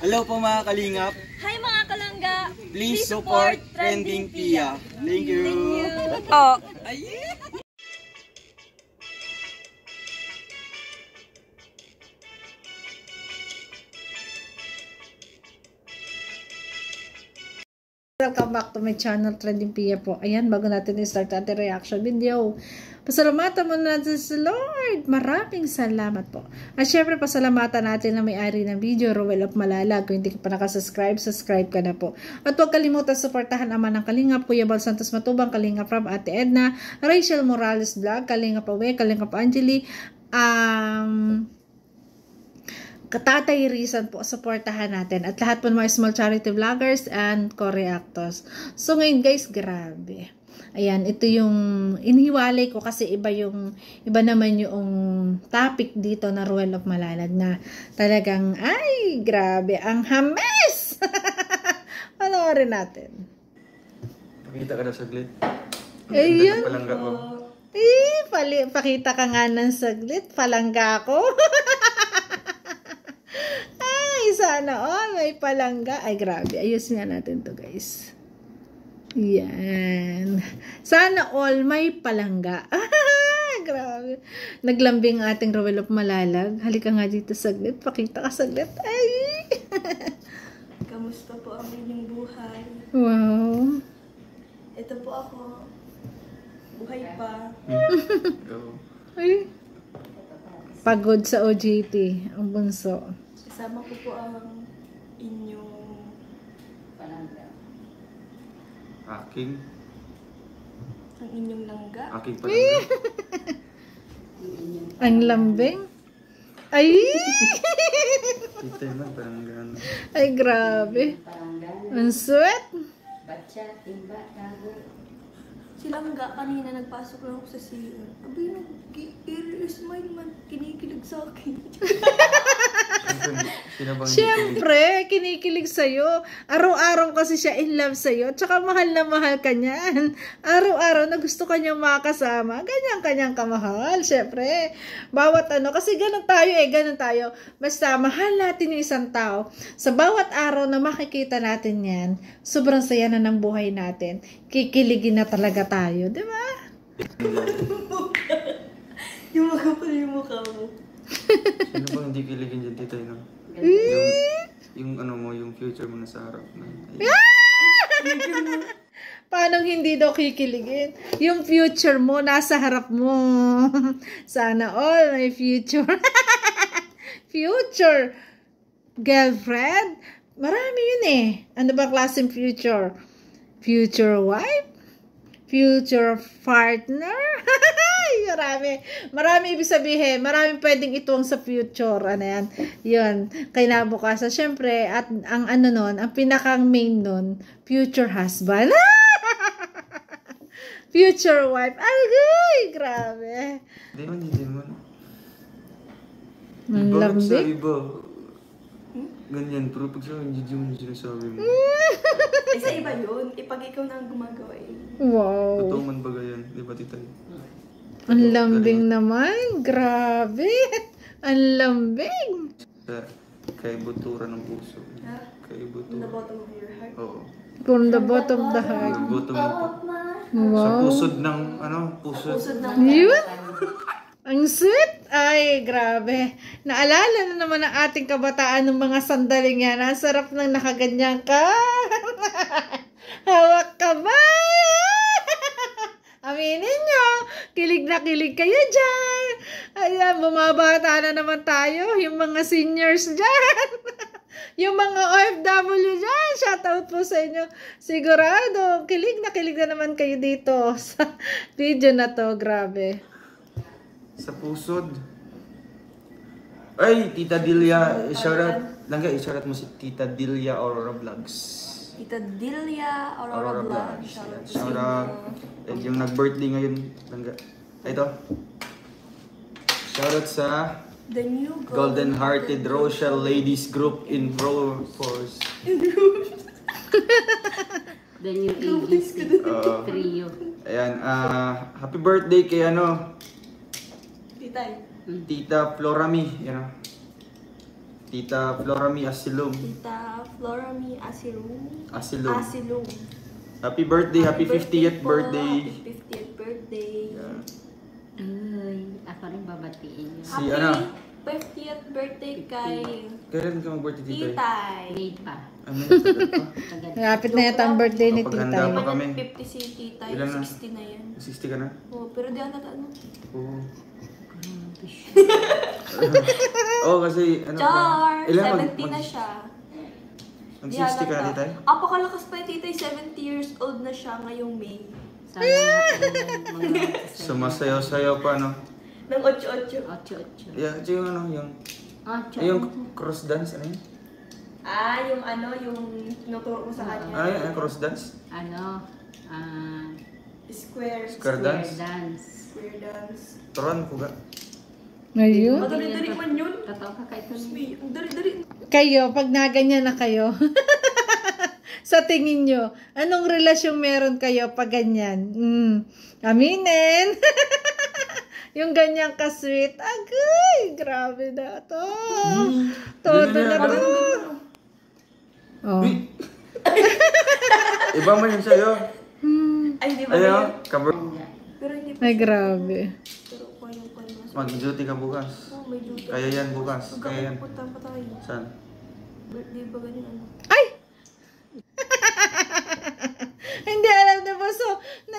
Hello po mga kalingap. Hi mga kalangga. Please support Trending Pia. Thank you. Oh. Welcome back to my channel, Trending Pia po. Ayan, bago natin i-start ating reaction video, pasalamatan muna natin sa Lord. Maraming salamat po. At syempre, pasalamatan natin na may-ari ng video, Rowell of Malalag. Kung hindi ka pa nakasubscribe, subscribe ka na po. At huwag kalimutan suportahan naman ng Kalingap, Kuya Bal Santos Matubang, Kalingap Rob, Ate Edna, Rachel Morales Vlog, Kalingap Awe, Kalingap Angeli, Katatay Rizan po, supportahan natin. At lahat po ng mga small charity vloggers and co-reactors. So ngayon guys, grabe. Ayan, ito yung inihiwalay ko kasi iba naman yung topic dito na Rowell of Malalag na talagang, ay, grabe, ang hames! Panoorin natin. Pakita ka daw saglit. Ayun. Palangga ko. Pakita ka nga ng saglit. Palangga ko. Sana may palangga. Ay, grabe. Ayusin nga natin to guys. Yan. Sana all may palangga. Grabe. Naglambing ating Rowell of Malalag. Halika nga dito saglit. Pakita ka saglit. Ay! Kamusta po ang inyong buhay? Wow. Ito po ako. Buhay pa. Ay. Pagod sa OJT. Ang bunso. Kasama ko po ang inyong Aking langga. Aking palangga. Ang lambing. Ay! Ito naman palangga. Ay, grabe. Ang sweet. Si Langga, kanina nagpasok lang ako sa CR. Abay, nag-smile man, kinikilig sa akin. Siyempre, kinikilig sa'yo. Araw-araw kasi siya in love sa'yo. Tsaka mahal na mahal ka niyan. Araw-araw na gusto ka niyang makasama. Ganyan-kanyang kamahal. Siyempre, bawat kasi ganun tayo. Basta mahal natin yung isang tao. Sa bawat araw na makikita natin yan, sobrang saya na ng buhay natin. Kikiligin na talaga tayo. Di ba? Yung mukha pala yung mukha mo. Sino bang hindi kiligin dyan, tita? Yung yung future mo na sa harap na. Paano hindi daw kikiligin? Yung future mo, nasa harap mo. Sana all may future. Future girlfriend? Marami yun eh. Ano ba klaseng future? Future wife? Future partner? Marami ibig sabihin. Maraming pwedeng ituwang sa future. Ano yan? Yun. Kinabukasan. Siyempre, at ang ang pinakang main nun, future husband. Future wife. Ay, grabe. Hindi man. Ang lambing. Iba. Ganyan, pero pag hindi mo sinasabi mo. Isa iba yun. Pag ikaw na ang gumagawa eh. Wow. Totoo man ba yan? Di ba, tita? Ang lambing naman. Grabe. Ang lambing. Kay butura ng puso. Ha? Kay On butura. the bottom of your heart? Oo. From the bottom of the heart. Sa bottom ng Wow. Sa pusod ng, pusod. Pusod ng Yun. Ang sweet. Ay, grabe. Naalala na naman ang ating kabataan ng mga sandaling yan. Ang sarap nang nakaganyan ka. Hawak ka ba? Aminin nyo. Kilig na kilig kayo dyan. Ayan, bumabata na naman tayo. Yung mga seniors dyan. Yung mga OFW dyan. Shoutout po sa inyo. Sigurado, kilig na naman kayo dito sa video na to. Grabe. Sa pusod. Ay, Tita Dilia, shoutout. Langga, shoutout mo si Tita Dilia Aurora Vlogs. Tita Dilia Aurora Vlogs. Shoutout. And yung nag-birthday ngayon, Langga. Ito. Shoutout sa The new Golden Hearted Rochelle Ladies Group in Pro Force. The new ABC trio. Ayan, happy birthday kay Titay. Tita Florami, Tita Florami Asilum. Tita Florami Asilum. Asilum. Asilum. Happy birthday, happy 50th po. birthday. Happy 50th birthday. Yeah. Ay, ako rin babatiin niyo. Si Happy ano? 50th birthday kay Kailan ka mag-birthday, Titay? Titay. Late pa. Ano, tagal pa. Tagal. Malapit na yata ang birthday ni Kapag handa Tita. pa kami. 50 si Titay, Ilan na? 60 na yan. 60 ka na? Oh, pero di ako ano. Oo. Grabe siya. Oo, kasi ano Char! Ilan 70 na siya. Mag Di 60 ka na, halata. Titay? Apakalakas pa yung Titay, 70 years old na siya ngayong May. Sana mga Sumasayaw-sayaw pa, no? Nang 8-8. 8-8. Yeah, yung ano, yung... Ah, yung cross dance, ano yun? Ah, yung ano, yung tinuturo ko sa kanya. Ano yun? Cross dance? Ano? Square. Square dance? Dance. Square dance. Turan ko ga. Ngayon? Madali-dali man yun. Totoo ka kay Tony. May, ang dali-dali. Kayo, pag naganyan na kayo, sa tingin nyo, anong relasyon meron kayo pag ganyan? Aminin. Yung ganyang ka-sweet. Agay, grabe na to. Todo na to. Oh. Iba man yun sa'yo. Ay, di ba Ayaw, yun? cover. Pero hindi pa. Ay, grabe. Pero ko yung mas. Mag-duty ka bukas. Oh, may duty. Kaya yan bukas. Kaya yan. Punta pa tayo. Saan? Birthday ba ganyan ano? Ay! Hindi alam na ba? So,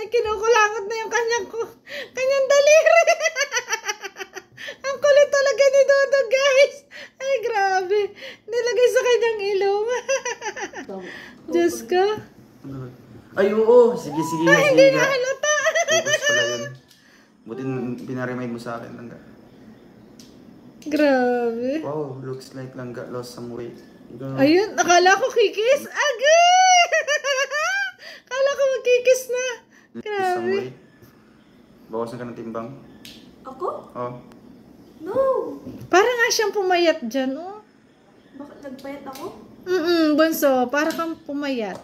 kinukulangot na yung kanyang daliri. Ang kulit talaga ni Dodo, guys. Ay, grabe. Nilagay sa kanyang ilong. Diyos ko. Ay, oo. Sige, sige. Ay, hindi na halata. Focus pala yun. Buti pinaremind mo sa akin, Langga. Grabe. Wow, looks like Langga lost some weight. Ikaw, Ayun, akala ko kikis. Agay! Akala ko magkikis na. lost some Grabe. weight. Bawasan ka ng timbang. Ako? Oh. No! Para nga siyang pumayat dyan, oh. Bakit nagpayat ako? Bunso, para kang pumayat.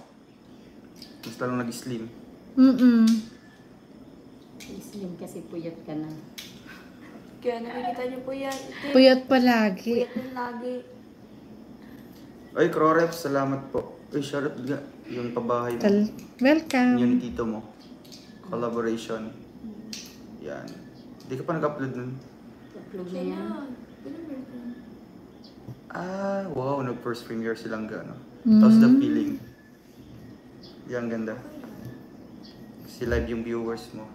Mas lalong nag-slim. Slim kasi puyat ka na. Kaya nakikita niyo po yan. Ito, Puyat palagi. puyat na lagi. Ay, Crorep, salamat po. Ay, shoutout nga. Yung pabahay mo. Welcome. Yung tito mo. Collaboration. Yan. Hindi ka pa nag-upload nun. Upload na Siya yan. na. Pinamit ko. Ah, wow. Nag-first premiere silang gano. Tapos the feeling. Yan, ganda. Si live yung viewers mo.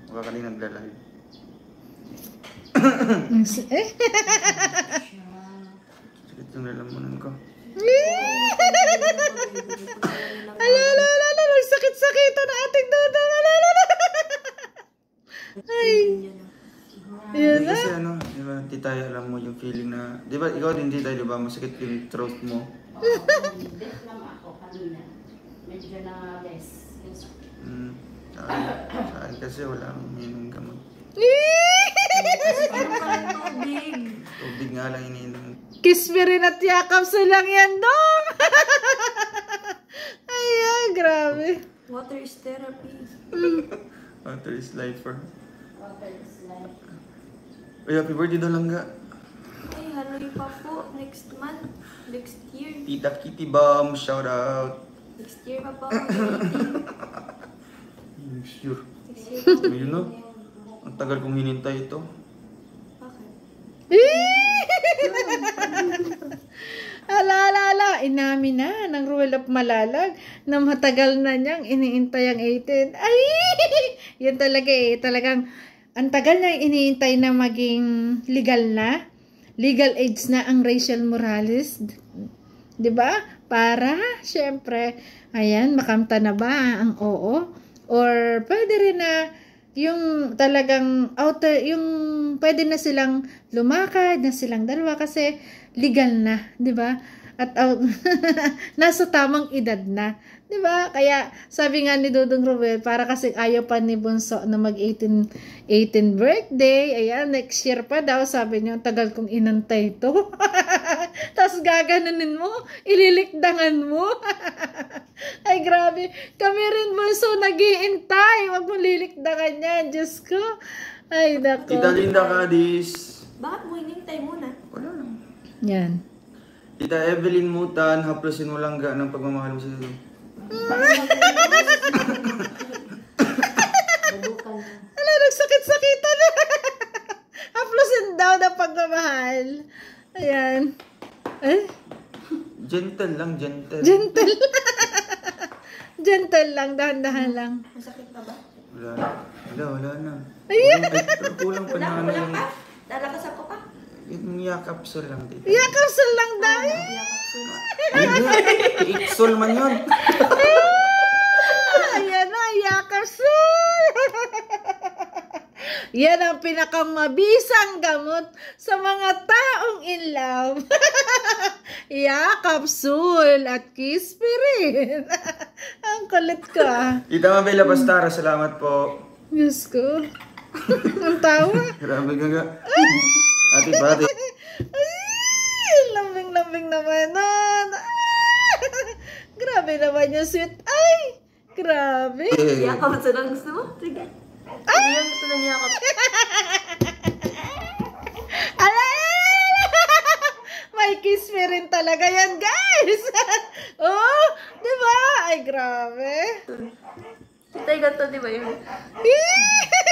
Baka kanina nagla-live. Eh? Sakit yung lalamunan ko. Ala. Sakit-sakitan na ating Dodo. Ala. Ay. Yun Hindi na. kasi ano, di ba, titay, alam mo yung feeling na, di ba, ikaw din titay, di ba, masakit yung throat mo. Death lang ako kanina. Medyo na less. Sa akin kasi wala akong ininom gamot. Parang ka ng tubig. Tubig nga lang ininom. Kiss me rin at yakap sa lang yan, dong. Ay, grabe. Water is therapy. Water is life for. Water is life. Ay, happy birthday daw lang ga. Ay, haloy pa po. Next month. Next year. Tita Kitty Bomb, shout out. Next year pa po. Next Sure. year pa po. Ayun no? Ang tagal kong hinintay ito. Bakit? Ala. Inamin na ng Ruel of Malalag na matagal na niyang iniintay ang 18. Ay! Yan talaga talagang ang tagal niyang iniintay na maging legal na. Legal age na ang Rachel Morales. 'Di ba? Para, syempre, ayan, makamta na ba ang oo? Or pwede rin na yung talagang outer, yung pwede na silang lumakad, na silang dalawa kasi legal na, 'di ba? At nasa tamang edad na, 'di ba? Kaya sabi nga ni Dudong Ruel, para kasi ayaw pa ni Bunso na mag-18 birthday. Ayan, next year pa daw, sabi niya, tagal kong inantay to. Tapos gaganunin mo, ililikdangan mo. Ay, grabe. Kami rin, Bunso, nag-iintay. Huwag mo lilikdangan yan, Diyos ko. Ay, nako. Tita Linda Cadiz. Bakit mo hinintay muna? Wala lang. Yan. Tita Evelyn Mutan, haplusin mo lang ng pagmamahal mo sa iyo. Balukan. Ala, nagsakit-sakitan na. Haplusin daw ng pagmamahal. Ayan. Eh? Gentle lang, gentle. Gentle. Gentle lang, dahan-dahan lang. Masakit pa ba? Wala na. Ayan. Kulang pa na ano yung... Lalakas ako pa. Yung yakapsul lang dito. Yakapsul lang daw. Iksul man yun. Ayan na, yakapsul. Yan ang pinakamabisang gamot sa mga taong in love. Yakapsul at kispirin. Ang kulit ko ah. Tita Mabela Bastara, salamat po. Diyos ko. Ang tawa. Grabe gaga. Ate pati. Ay, lambing-lambing naman nun. Grabe naman yung sweet. Ay, grabe. Yakap sa lang gusto mo? Sige. Ay! Gusto na niyakap. May kiss me rin talaga yan, guys. Oh, di ba? Ay, grabe. Kita yung ganito, di ba yun?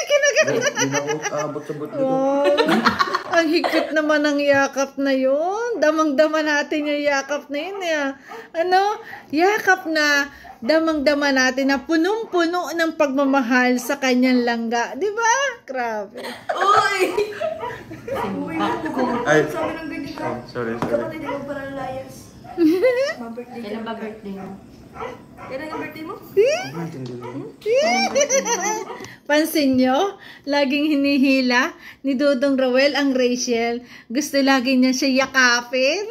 Kinaganda. Hindi na ako abot sa buto. Oh, ang higpit naman ng yakap na yun. Damang-dama natin yung yakap na yun. Ano? Yakap na damang-dama natin na punong-puno ng pagmamahal sa kanyang langga. Di ba? Grabe. Uy! Uy, Ay. sabi ng ganyan ka. Oh, sorry. Kapatid, ikaw para layas. Ma-birthday ka. Kailan ba birthday mo? Kailan yung birthday mo? Pansin nyo, laging hinihila ni Dudong Rowel ang Rachel. Gusto lagi niya siya yakapin.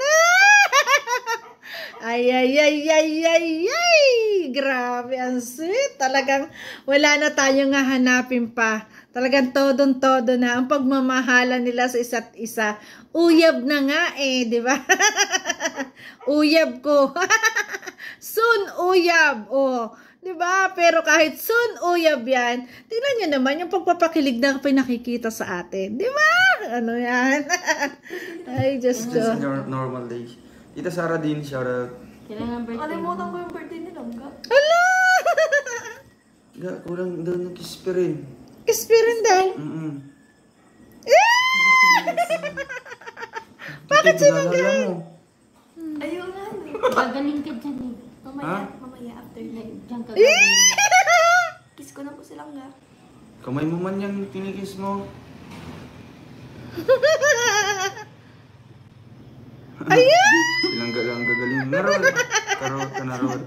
Ay, ay, ay, ay, ay, ay. Grabe, ang sweet. Talagang wala na tayong hahanapin pa. Talagang todong-todo na ang pagmamahala nila sa isa't isa. Uyab na nga eh, di ba? Uyab ko. Soon uyab. Oh, di ba? Pero kahit soon uyab yan, tingnan nyo naman yung pagpapakilig na pinakikita sa atin. Di ba? Ano yan? Ay, Diyos ko. Just normal days. Tita Sara din, shout out. Kailan ang birthday mo? Kalimutan ko yung birthday nila. Hala! Kulang daw ng kispirin. Kispirin daw. Bakit sinanggalan mo? Ayun nga. Pagaling ka dyan eh. Mamaya after na. Diyan ka gagaling. Kiss ko na po silang nga. Kamay mo man yung tinikis mo. Ayan! Silang gagaling. Naroon. Karot ka naroon.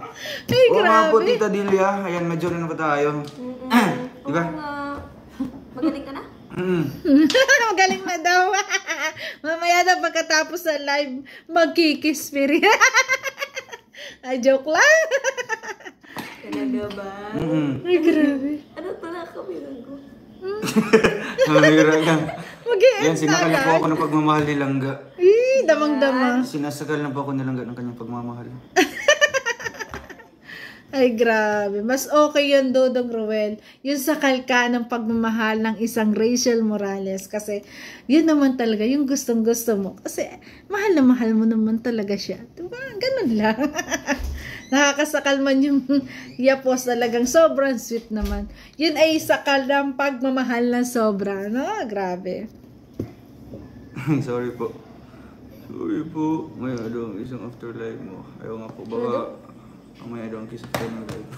Ay, Oo nga po, grabe. Tita Delia. Ayan, medyo rin na ba tayo? Diba? Magaling ka na? Magaling na daw. Mamaya na pagkatapos sa live, magkikispiri. Ay, joke lang. Talaga ba? Ay, grabe. Ano pala kabilang ko? Mahira ka. Mag-i-end Yan, sinakal na po ako ng pagmamahal ni Langga. Damang-dama. Sinasagal na po ako ni Langga ng kanyang pagmamahal. Ay, grabe. Mas okay yun, Dodong Ruel. Yung sakal ka ng pagmamahal ng isang Rachel Morales. Kasi, yun naman talaga, yung gustong-gusto mo. Kasi, mahal na mahal mo naman talaga siya. Diba? Ganun lang. Nakakasakal man yung yapos, talagang sobrang sweet naman. Yun ay sakal ng pagmamahal na sobra. No? Grabe. Sorry po. Sorry po. May ano, isang afterlife mo. Ayaw nga po. Baka may ano ang kiss after ng life.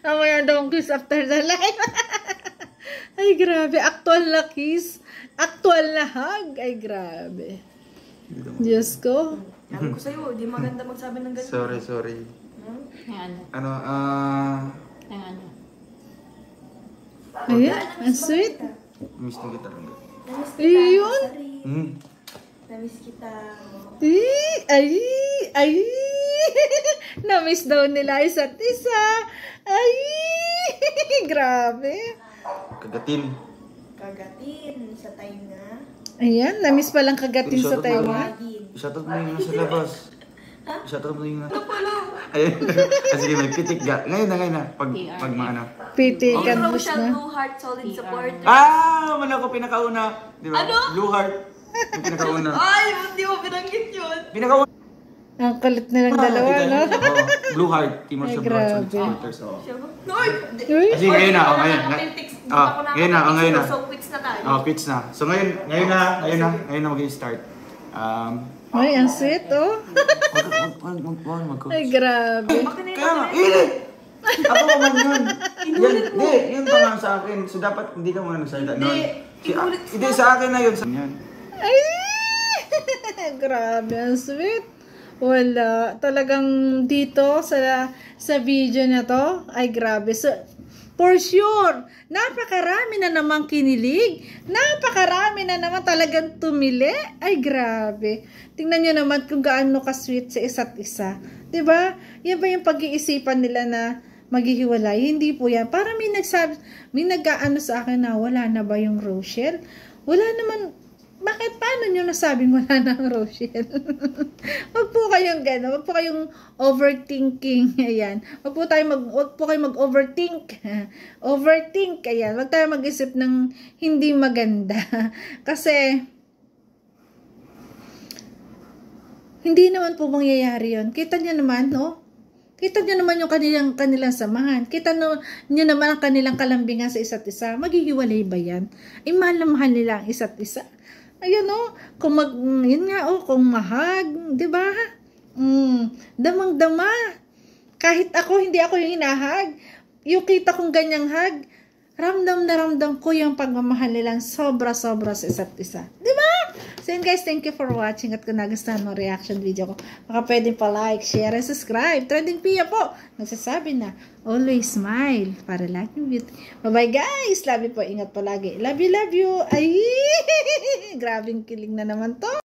Mamaya daw ang kiss after the life. Ay, grabe. Actual na kiss. Actual na hug. Ay, grabe. Diyos ko. Sabi ko sa'yo, di maganda magsabi ng ganun. Sorry. Yung ano? Ano, Yung ano? Ayan, ang sweet. miss na kita Langga. Namiss kita. Iyon. Hmm. Namiss kita. Ay. Namiss daw nila isa't isa. Ay. Grabe. Kagatin. Kagatin sa tainga. Ayan, namiss palang kagatin sa tenga. Shoutout mo yung nasa labas. Shoutout mo yung nasa... Ayun. Sige, may pitik ga. Ngayon na. Pag maano. Pitikan Follow mo siya, na. Blue Heart Solid Supporter. Wala ko pinakauna. Di ba? Ano? Blue Heart. Yung pinakauna. Ay, hindi mo binanggit yun. Pinakauna. Ang kulit nilang dalawa, no? Blue Heart, Team of Ay, the Broad Solid grabe. Supporters. Oh. Siya ba? Noy! Uy! Kasi ngayon na, ngayon. Ngayon na, ngayon na. So, quits na tayo. Quits na. So ngayon na mag-start. Ay, ang sweet, oh. Ay, grabe. Kaya nga, ako naman yun. Yun pa nga sa akin. So dapat hindi ka muna nagsalita nun. Hindi, sa akin na yun. Ay! Grabe, ang sweet. Wala. Talagang dito sa video na to, ay grabe. So, for sure, napakarami na namang kinilig. Napakarami na naman talagang tumili. Ay, grabe. Tingnan nyo naman kung gaano ka-sweet sa isa't isa. 'Di ba? Yan ba yung pag-iisipan nila na maghihiwalay? Hindi po yan. Para may nag-aano sa akin na wala na ba yung Rochelle? Wala naman. Bakit? Paano nyo nasabing wala na ang Rochelle? Wag po kayong gano'n. Wag po kayong overthinking. Ayan. Wag po kayong mag-overthink. Overthink. Ayan. Wag tayo mag-isip ng hindi maganda. Kasi, hindi naman po mangyayari yun. Kita nyo naman, no? Kita nyo naman yung kanilang samahan. Kita nyo naman ang kanilang kalambingan sa isa't isa. Maghihiwalay ba yan? Ay, mahal na mahal nila ang isa't isa. Ayan o, yun nga o, kung mahag, di ba? Damang-dama. Kahit ako, hindi ako yung hinahag. Yung kita kong ganyang hag, ramdam na ramdam ko yung pagmamahal nilang sobra-sobra sa isa't isa. Di ba? So yun guys, thank you for watching at kung nagustuhan mo reaction video ko, baka pwedeng pa like, share, and subscribe. Trending Pia po, nagsasabi na, always smile para laging beauty. Bye-bye guys! Love you po, ingat palagi. Love you, love you. Ay, grabing kilig na naman to.